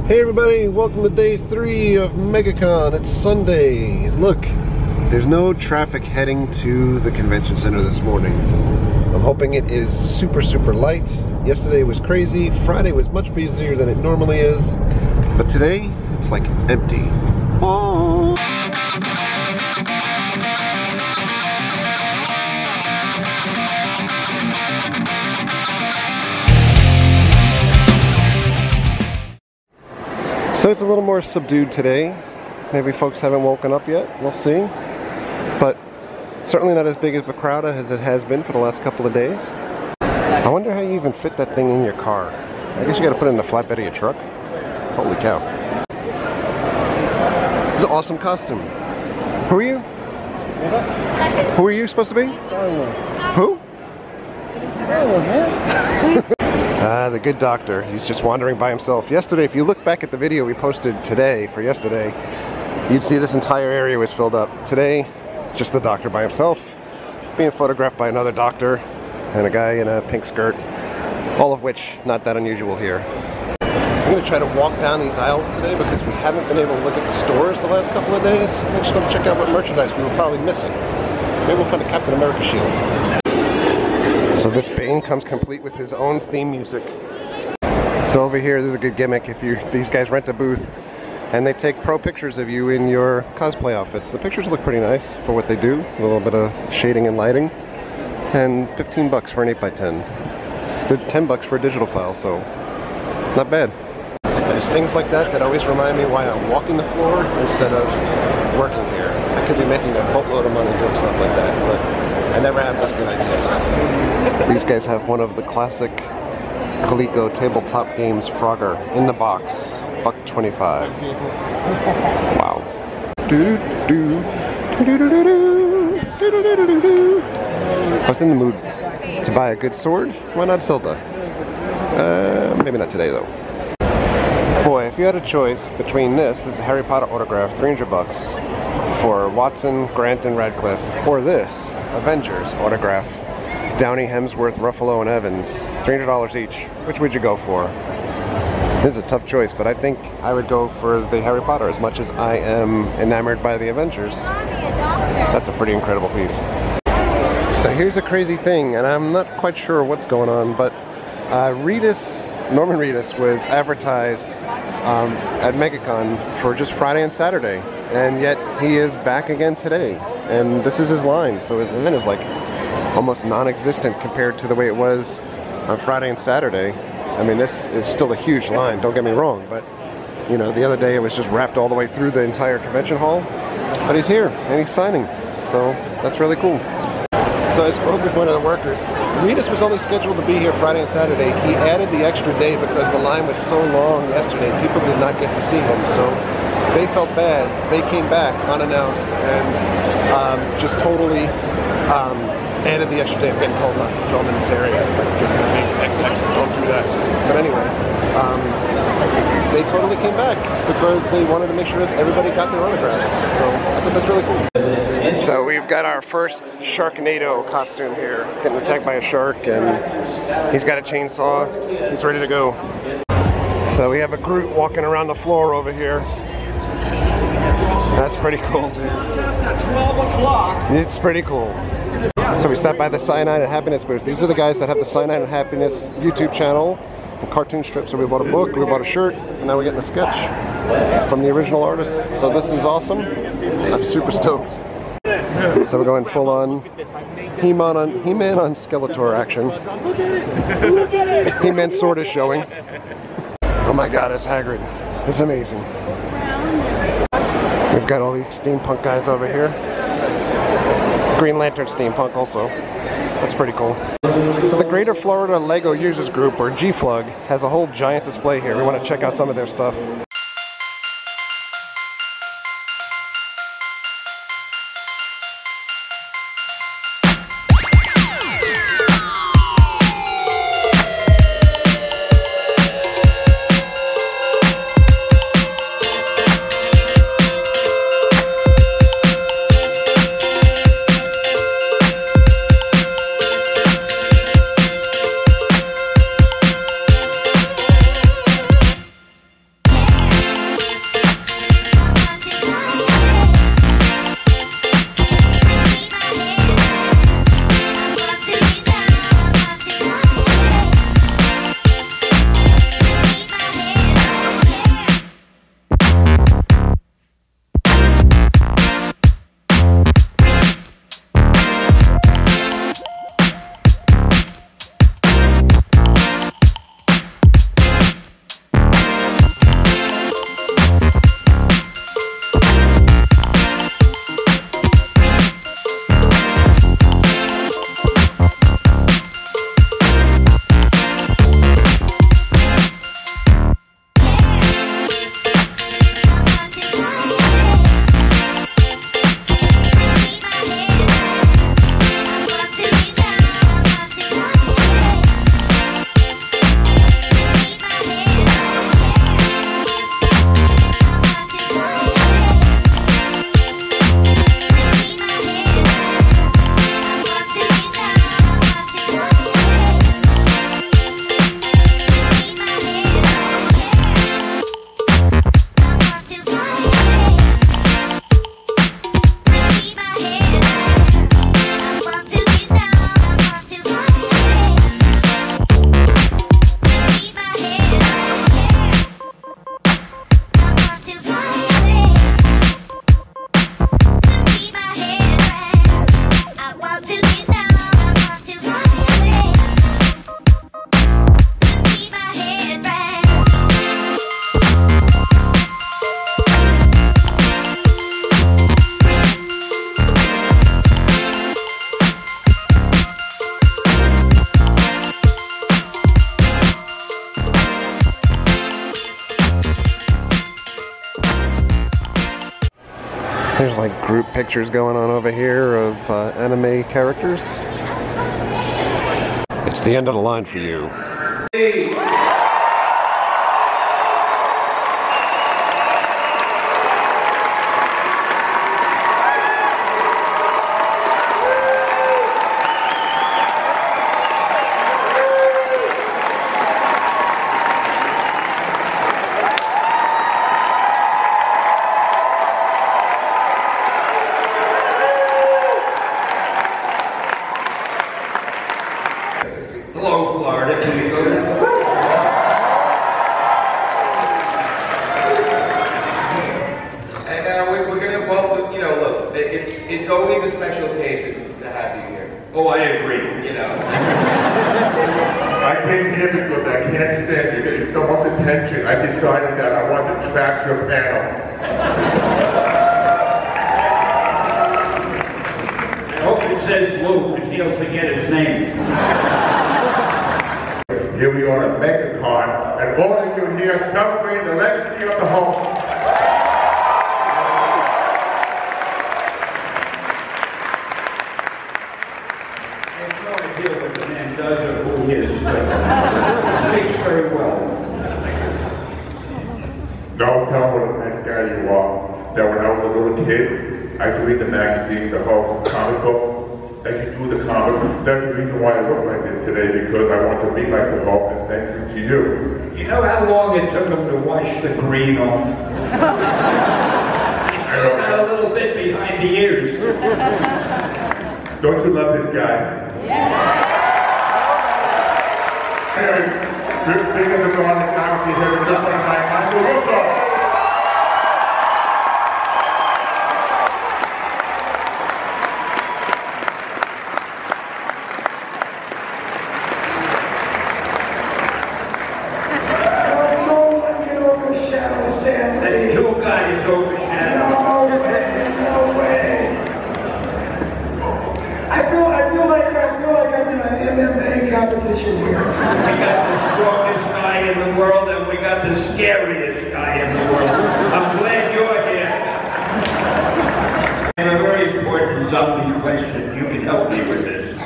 Hey everybody, welcome to day 3 of MegaCon. It's Sunday. Look, there's no traffic heading to the convention center this morning. I'm hoping it is super light. Yesterday was crazy, Friday was much busier than it normally is, but today it's like empty. Oh. So it's a little more subdued today. Maybe folks haven't woken up yet, we'll see. But certainly not as big of a crowd as it has been for the last couple of days. I wonder how you even fit that thing in your car. I guess you gotta put it in the flatbed of your truck. Holy cow. It's an awesome costume. Who are you? Who are you supposed to be? Who? Ah, the good doctor. He's just wandering by himself. Yesterday, if you look back at the video we posted today, for yesterday, you'd see this entire area was filled up. Today, it's just the doctor by himself, being photographed by another doctor and a guy in a pink skirt, all of which not that unusual here. I'm going to try to walk down these aisles today because we haven't been able to look at the stores the last couple of days. I just want to check out what merchandise we were probably missing. Maybe we'll find a Captain America shield. So this Bane comes complete with his own theme music. So over here, this is a good gimmick. If these guys rent a booth and they take pro pictures of you in your cosplay outfits. The pictures look pretty nice for what they do. A little bit of shading and lighting. And 15 bucks for an 8x10. They're 10 bucks for a digital file, so not bad. And it's things like that that always remind me why I'm walking the floor instead of working here. I could be making a boatload of money doing stuff like that, but I never have those good ideas. These guys have one of the classic Coleco tabletop games, Frogger, in the box. $1.25. Wow. I was in the mood to buy a good sword. Why not Zelda? Maybe not today though. Boy, if you had a choice between this is a Harry Potter autograph, 300 bucks, for Watson, Grant, and Radcliffe, or this, Avengers autograph, Downey, Hemsworth, Ruffalo, and Evans, $300 each. Which would you go for? This is a tough choice, but I think I would go for the Harry Potter as much as I am enamored by the Avengers. That's a pretty incredible piece. So here's the crazy thing, and I'm not quite sure what's going on, but Norman Reedus was advertised at MegaCon for just Friday and Saturday, and yet he is back again today, and this is his line, so his line is like almost non-existent compared to the way it was on Friday and Saturday. I mean, this is still a huge line, don't get me wrong, but you know, the other day it was just wrapped all the way through the entire convention hall, but he's here and he's signing, so that's really cool. So I spoke with one of the workers. Reedus was only scheduled to be here Friday and Saturday. He added the extra day because the line was so long yesterday. People did not get to see him, so they felt bad. They came back unannounced and just totally added the extra day. I'm getting told not to film in this area. Like, give me a big XX, don't do that. But anyway, they totally came back because they wanted to make sure that everybody got their autographs. So I thought that's really cool. So we've got our first Sharknado costume here, getting attacked by a shark, and he's got a chainsaw. He's ready to go. So we have a Groot walking around the floor over here. That's pretty cool. It's pretty cool. So we stopped by the Cyanide and Happiness booth. These are the guys that have the Cyanide and Happiness YouTube channel and cartoon strips. So we bought a book, we bought a shirt, and now we're getting a sketch from the original artist. So this is awesome. I'm super stoked. So we're going full on He-Man on Skeletor action. He-Man sword is showing. Oh my god, it's Hagrid. It's amazing. We've got all these steampunk guys over here. Green Lantern steampunk also. That's pretty cool. So the Greater Florida Lego Users Group, or GFLUG, has a whole giant display here. We want to check out some of their stuff. There's like group pictures going on over here of anime characters. It's the end of the line for you. Hello, Florida. Can we go to And we're gonna, well, you know, look, it's always a special occasion to have you here. Oh, I agree. You know. I came here because I can't stand you getting so much attention. I decided that I want to trash your panel. I hope it says Luke, because he'll forget his name. Here we are at MegaCon, and all of you here celebrating the legacy of the Hulk. I have no idea what the man does or who he is, but he speaks very well. Don't tell me what a nice guy you are. That when I was a little kid, I used to read the magazine, the Hulk comic book. I used to do the comic. That's the reason why I look like this today, because I want to be like the Hulk, and thank you to you. You know how long it took him to wash the green off? He's still got a little bit behind the ears. Don't you love this guy? Anyway, big in the garden, now we have a different night. Michael Russo. Competition here. We got the strongest guy in the world and we got the scariest guy in the world. I'm glad you're here. I have a very important zombie question. You can help me with this.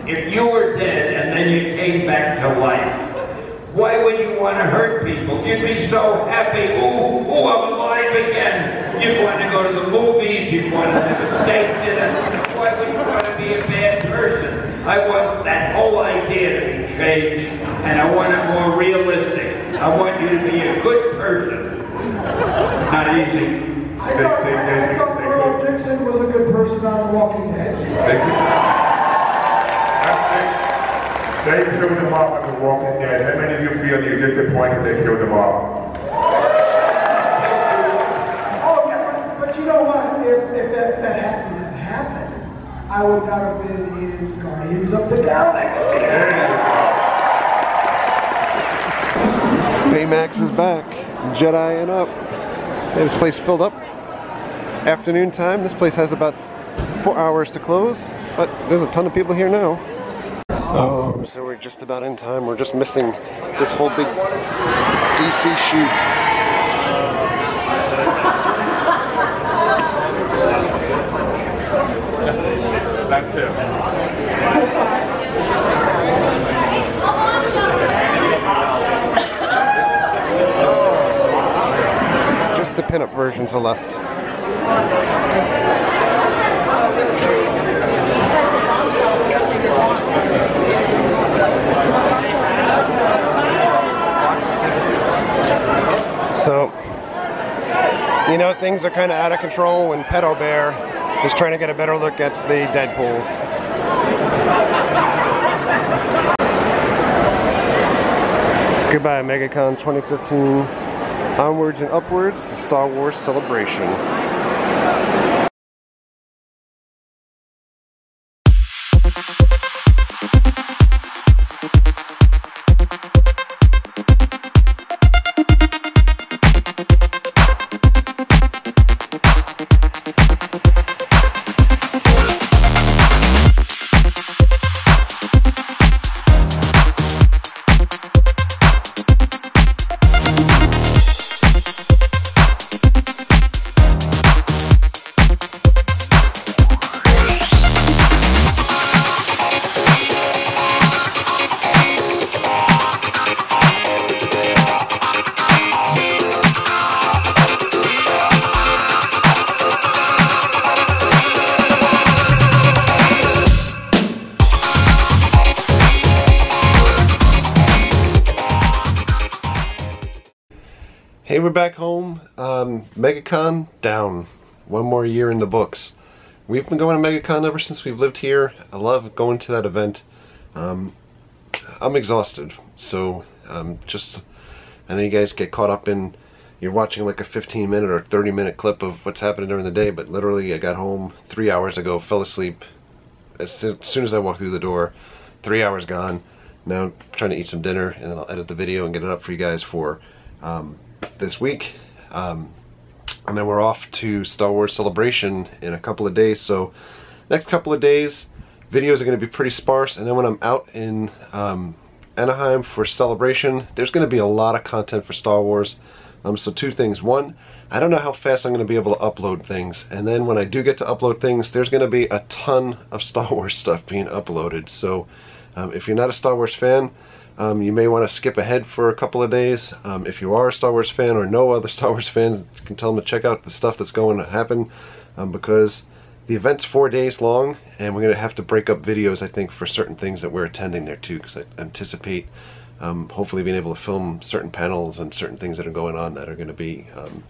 If you were dead and then you came back to life, why would you want to hurt people? You'd be so happy. Ooh, I'm alive again. You'd want to go to the movies. You'd want to have a steak dinner. Why would you want to be a bad person? I want that whole idea to be changed, and I want it more realistic. I want you to be a good person. Not easy. I thought Earl Dixon was a good person on The Walking Dead. They killed him off on The Walking Dead. How many of you feel you're disappointed they killed him off? Oh, yeah, but you know what? If that hadn't happened, I would not have been in Guardians of the Galaxy. Baymax is back, Jedi and up. Hey, this place filled up. Afternoon time, this place has about 4 hours to close, but there's a ton of people here now. Oh, so we're just about in time. We're just missing this whole big DC shoot. That too. Just the pinup versions are left. So, you know, things are kind of out of control when Pedo Bear is trying to get a better look at the Deadpools. Goodbye, MegaCon 2015. Onwards and upwards to Star Wars Celebration. Hey, we're back home. MegaCon down. One more year in the books. We've been going to MegaCon ever since we've lived here. I love going to that event. I'm exhausted, so just, I know you guys get caught up in, you're watching like a 15-minute or 30-minute clip of what's happening during the day, but literally I got home 3 hours ago, fell asleep as soon as I walked through the door. 3 hours gone. Now I'm trying to eat some dinner, and then I'll edit the video and get it up for you guys for this week. And then we're off to Star Wars Celebration in a couple of days, so next couple of days videos are going to be pretty sparse, and then when I'm out in Anaheim for Celebration, there's going to be a lot of content for Star Wars. So two things. One, I don't know how fast I'm going to be able to upload things, and then when I do get to upload things, there's going to be a ton of Star Wars stuff being uploaded. So if you're not a Star Wars fan, you may want to skip ahead for a couple of days. If you are a Star Wars fan or know other Star Wars fans, you can tell them to check out the stuff that's going to happen, because the event's 4 days long, and we're going to have to break up videos, I think, for certain things that we're attending there too, because I anticipate hopefully being able to film certain panels and certain things that are going on that are going to be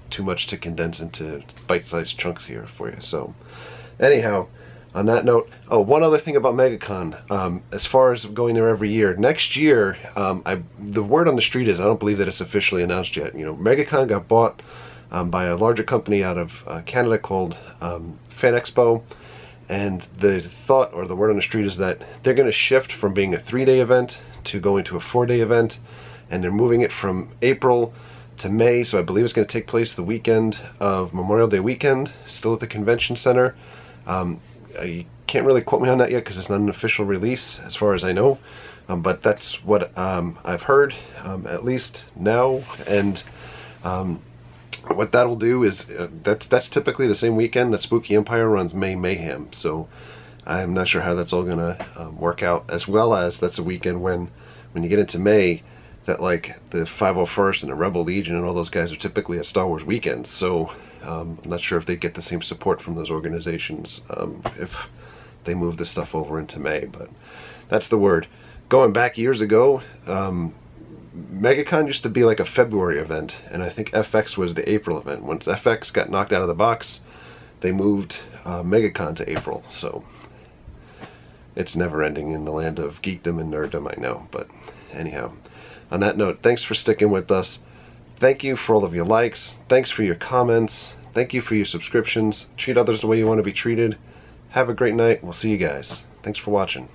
too much to condense into bite-sized chunks here for you. So anyhow, on that note, oh, one other thing about MegaCon, as far as going there every year, next year, the word on the street is, I don't believe that it's officially announced yet. You know, MegaCon got bought by a larger company out of Canada called Fan Expo, and the thought, or the word on the street, is that they're going to shift from being a 3-day event to going to a 4-day event, and they're moving it from April to May, so I believe it's going to take place the weekend of Memorial Day weekend, still at the convention center. You can't really quote me on that yet because it's not an official release as far as I know, but that's what I've heard, at least now. And what that'll do is that's typically the same weekend that Spooky Empire runs May Mayhem, so I'm not sure how that's all gonna work out, as well as that's a weekend when you get into May that like the 501st and the Rebel Legion and all those guys are typically at Star Wars weekends, so I'm not sure if they get the same support from those organizations if they move this stuff over into May, but that's the word. Going back years ago, MegaCon used to be like a February event, and I think FX was the April event. Once FX got knocked out of the box, they moved MegaCon to April, so it's never ending in the land of geekdom and nerddom, I know. But anyhow, on that note, thanks for sticking with us. Thank you for all of your likes. Thanks for your comments. Thank you for your subscriptions. Treat others the way you want to be treated. Have a great night. We'll see you guys. Thanks for watching.